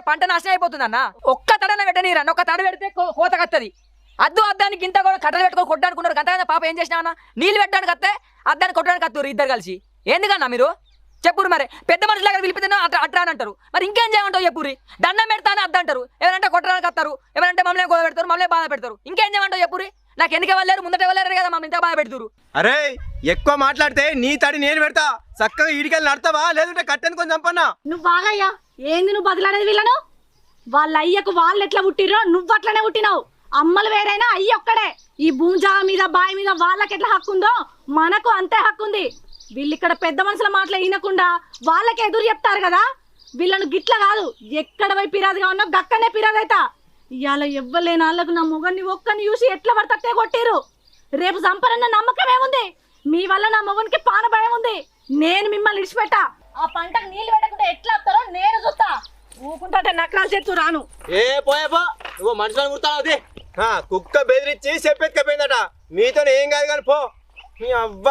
పంట నాశనం అయిపోతుంది అన్న. ఒక్క తడన పెట్టనీరు అన్న, ఒక్క తడ పెడితే కోతకత్తది. అద్దు అద్దానికి ఇంత కూడా కట్టలు పెట్టుకొని కొట్టడానికి అంతగా పాప ఏం చేసినా అన్న, నీళ్ళు పెట్టడానికి వస్తే అద్దాన్ని కొట్టడానికి వస్తారు ఇద్దరు కలిసి. ఎందుకన్నా మీరు చెప్పురు? మరి పెద్ద మనుషులాగా పిలిపితే అట్రా అని అంటారు. మరి ఇంకేం చేయమంటావు చెప్పురి? దండం పెడతానే అద్ద అంటారు, ఎవరంటే కొట్టడానికి వస్తారు, ఎవరంటే మమ్మల్ని గోద పెడతారు, మమ్మల్ని బాధ పెడతారు. ఇంకేం చేయమంటావు చెప్పురి? నాకు ఎందుకు వెళ్ళారు, ముందట వెళ్ళారు కదా, మమ్మల్ని ఇంత బాధ పెడతారు. అరే ఎక్కువ మాట్లాడితే నీ తడి నేను పెడతా. చక్కగా ఈడికెళ్ళి నడతావా లేదంటే కట్టెని కొంచెం చంపన్నా. నువ్వు బాగయ్యా ఏంది నువ్వు బదిలాడేది వీళ్ళను? వాళ్ళ అయ్యకు వాళ్ళు ఎట్లా పుట్టిరో నువ్వు అట్లనే పుట్టినావు. అమ్మలు వేరైనా అయ్య ఒక్కడే. ఈ భూజా మీద బావి మీద వాళ్ళకి ఎట్లా హక్కు ఉందో మనకు అంతే హక్కు ఉంది. వీళ్ళు ఇక్కడ పెద్ద మనుషుల మాటలు వినకుండా వాళ్ళకి ఎదురు చెప్తారు కదా. వీళ్ళను గిట్ల కాదు, ఎక్కడ పోయి పిరాదుగా ఉన్నా గక్కనే పిరాదైతా. ఇవాళ ఎవ్వలేని వాళ్ళకు నా మొగన్ని ఒక్కని చూసి ఎట్లా పడతట్టే కొట్టిరు. రేపు సంపరన్న నమ్మకం ఏముంది? మీ వల్ల నా మొగనికి పాన భయం ఉంది. నేను మిమ్మల్ని ఇడిచిపెట్టా. ఆ పంటకు నీళ్లు పెట్టకుండా ఎట్లా వస్తారో నేను చూస్తా. ఊకుంటే నక్కలు చేస్తూ రాను. ఏ పోయేపో, నువ్వు మనుషులను కుడతావు. అది కుక్క బెదిరించి చెప్పెత్తుకపోయిందట. మీతో ఏం కాదు కానీ పో. మీ అవ్వ